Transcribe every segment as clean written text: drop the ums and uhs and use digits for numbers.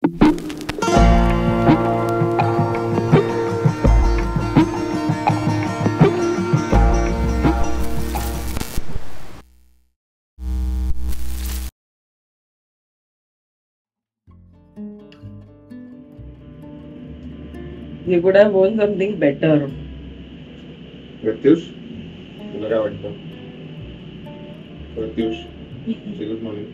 You could have won something better. Pratyush, तुला काय वाटतं? Pratyush, say good morning.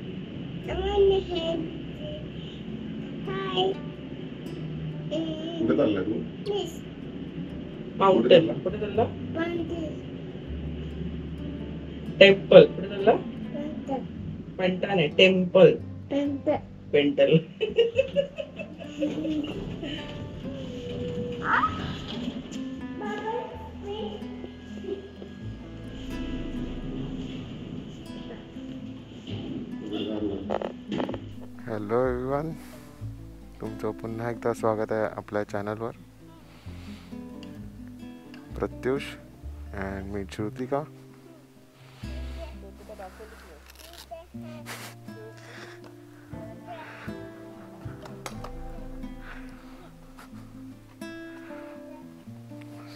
कुठे चाललाय तू? Mountain. कुठे चालला? टेम्पल. कुठे चालला? पेंटा नाही, टेम्पल. पेंटल. हॅलो एव्हरीवन, तुमचं पुन्हा एकदा स्वागत आहे आपल्या चॅनलवर. प्रत्युष अँड मी ज्योतिका.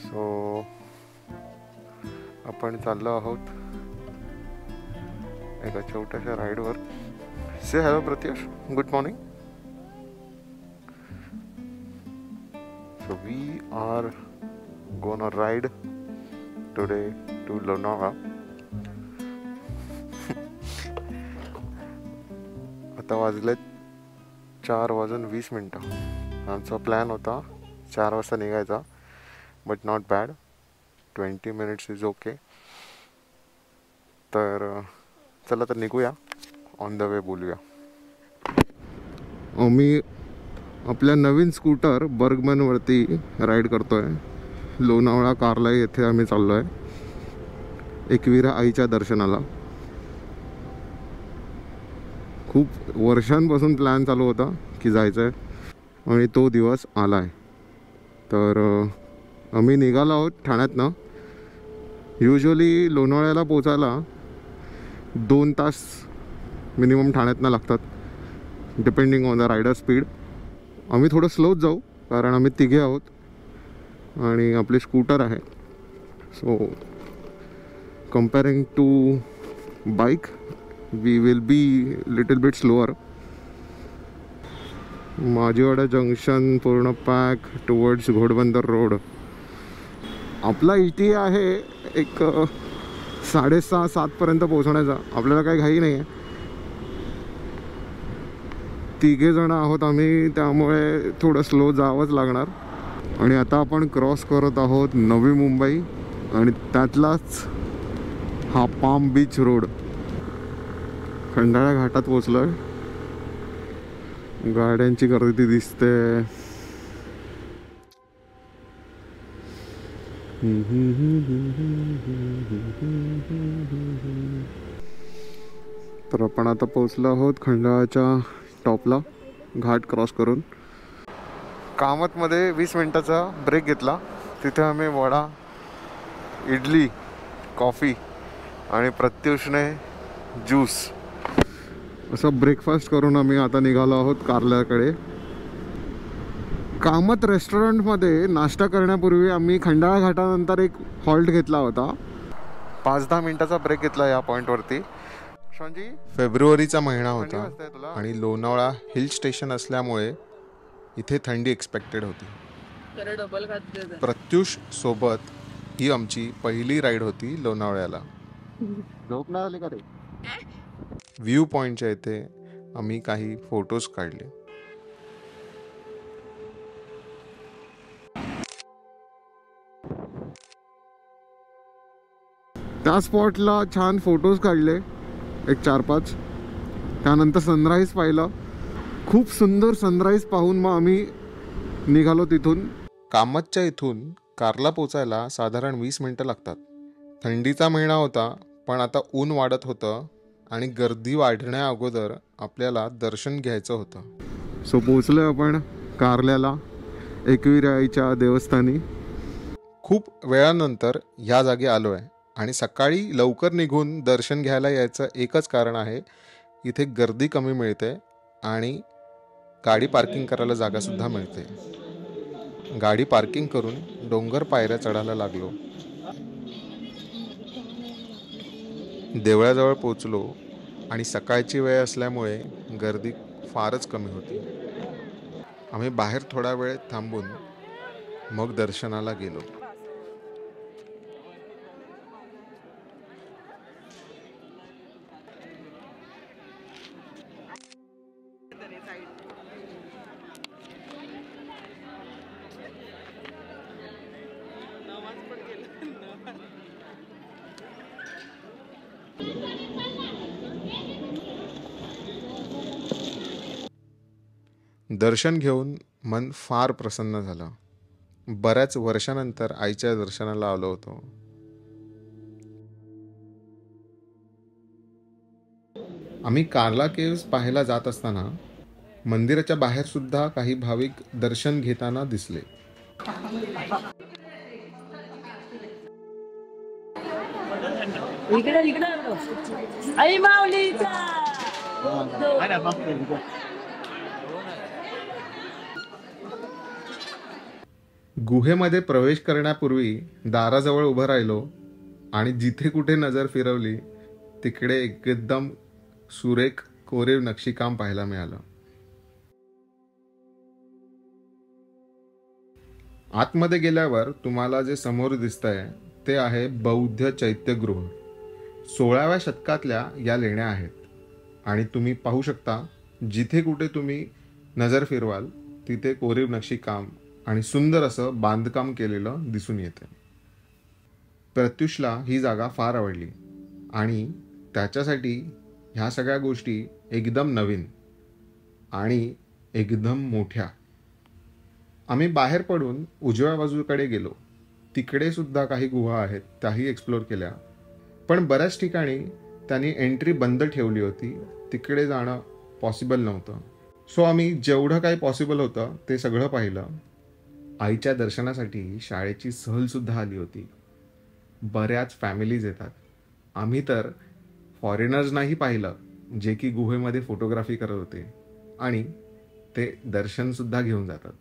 सो आपण चाललो आहोत एका छोट्याशा राईडवर. Say hello Pratyush, good morning. So we are gonna ride today to Lonavala. आता वाजले 4:20. आमचा प्लॅन होता 4 वाजता निघायचा, but not bad. 20 minutes is okay. तर चला तर निघूया, ऑन द वे बोलूया. मी आपल्या नवीन स्कूटर बर्गमनवरती राईड करतोय. लोणावळा कारला येथे आम्ही चाललो आहे एकविरा आईच्या दर्शनाला. खूप वर्षांपासून प्लॅन चालू होता की जायचं आहे, आणि तो दिवस आला आहे. तर आम्ही निघालो आहोत ठाण्यातनं. युजली लोणावळ्याला पोचायला 2 तास मिनिमम ठाण्यातनं लागतात, depending on the rider speed. आम्ही थोडं स्लोच जाऊ, कारण आम्ही तिघे आहोत आणि आपली स्कूटर आहे. So comparing to bike we will be little bit slower. Majiwada junction पूर्ण पॅक टुवर्ड्स घोडबंदर रोड. आपला ETA आहे एक 6:30-7 पोहोचण्याचा. आपल्याला काही घाई नाही आहे. 3 जण आहोत आम्ही, त्यामुळे थोडं स्लो जावंच लागणार. आणि आता आपण क्रॉस करत आहोत नवी मुंबई, आणि त्यातलाच हा पाम बीच रोड. खंडाळा घाटात पोचलो आहे. गाड्यांची गर्दी दिसते. तर आपण आता पोचलो आहोत खंडाळाच्या टॉपला, घाट क्रॉस करून. कामतमध्ये 20 मिनिटाचा ब्रेक घेतला. तिथे आम्ही वडा, इडली, कॉफी आणि प्रत्युषने ज्यूस असं ब्रेकफास्ट करून आम्ही आता निघालो आहोत कारल्याकडे. कामत रेस्टॉरंटमध्ये नाश्ता करण्यापूर्वी आम्ही खंडाळा घाटानंतर एक हॉल्ट घेतला होता. 5-10 मिनिटाचा ब्रेक घेतला या पॉईंटवरती. फेब्रुवारीचा महिना होता आणि लोणावळा हिल स्टेशन असल्यामुळे इथे थंडी एक्सपेक्टेड होती. प्रत्युष सोबत ही आमची पहिली राईड होती लोणावळ्याला. व्ह्यू पॉईंटच्या इथे आम्ही काही फोटोज काढले. त्या स्पॉटला छान फोटोज काढले, एक 4-5. त्यानंतर सनराईज पाहिला. खूप सुंदर सनराईज पाहून मग आम्ही निघालो तिथून. कामतच्या इथून कारला पोचायला साधारण 20 मिनिटं लागतात. थंडीचा महिना होता, पण आता ऊन वाढत होतं आणि गर्दी वाढण्या अगोदर आपल्याला दर्शन घ्यायचं होतं. सो पोचलोय आपण कारल्याला, एकविरा आईच्या देवस्थानी. खूप वेळानंतर ह्या जागी आलो आहे, आणि सकाळी लवकर निघून दर्शन घ्यायला यायचं एकच कारण आहे, इथे गर्दी कमी मिळते आणि गाडी पार्किंग करायला जागासुद्धा मिळते. गाडी पार्किंग करून डोंगर पायऱ्या चढायला लागलो. देवळाजवळ पोचलो आणि सकाळची वेळ असल्यामुळे गर्दी फारच कमी होती. आम्ही बाहेर थोडा वेळ थांबून मग दर्शनाला गेलो. दर्शन घेऊन मन फार प्रसन्न झालं. बऱ्याच वर्षानंतर आईच्या दर्शनाला आलो होतो. आम्ही कार्ला केव्स पाहायला जात असताना मंदिराच्या बाहेर सुद्धा काही भाविक दर्शन घेताना दिसले. आई माऊलीचा गुहेमध्ये प्रवेश करण्यापूर्वी दाराजवळ उभं राहिलो आणि जिथे कुठे नजर फिरवली तिकडे एकदम सुरेख कोरीव नक्षीकाम पाहायला मिळालं. आतमध्ये गेल्यावर तुम्हाला जे समोर दिसतंय ते आहे बौद्ध चैत्यगृह. 16व्या शतकातल्या या लेण्या आहेत आणि तुम्ही पाहू शकता जिथे कुठे तुम्ही नजर फिरवाल तिथे कोरीव नक्षीकाम आणि सुंदर असं बांधकाम केलेलं दिसून येते. प्रत्युषला ही जागा फार आवडली आणि त्याच्यासाठी ह्या सगळ्या गोष्टी एकदम नवीन आणि एकदम मोठ्या. आम्ही बाहेर पडून उजव्या बाजूकडे गेलो. तिकडे सुद्धा काही गुहा आहेत, त्याही एक्सप्लोर केल्या. पण बऱ्याच ठिकाणी त्यांनी एंट्री बंद ठेवली होती, तिकडे जाणं पॉसिबल नव्हतं. सो आम्ही जेवढं काही पॉसिबल होतं ते सगळं पाहिलं. आईच्या दर्शनासाठी शाळेची सहलसुद्धा आली होती. बऱ्याच फॅमिलीज येतात. आम्ही तर फॉरेनर्सनाही पाहिलं जे की गुहेमध्ये फोटोग्राफी करत होते आणि ते दर्शनसुद्धा घेऊन जातात.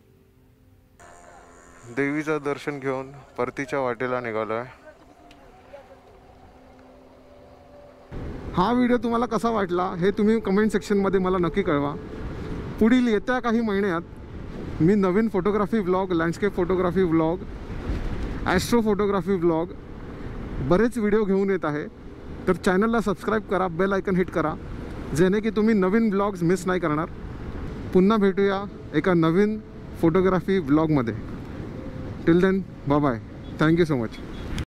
देवीचं दर्शन घेऊन परतीच्या वाटेला निघालोय. हा व्हिडिओ तुम्हाला कसा वाटला हे तुम्ही कमेंट सेक्शनमध्ये मला नक्की कळवा. पुढील येत्या काही महिन्यात मी नवीन photography vlog, landscape photography vlog, astro photography vlog बरेच व्हिडिओ घेऊन येत आहे. तर चॅनलला सबस्क्राईब करा, बेल आयकन हिट करा जेणे की तुम्ही नवीन व्लॉग्स मिस नाही करणार. पुन्हा भेटूया एका नवीन फोटोग्राफी व्लॉगमध्ये. Till then bye bye. Thank you so much.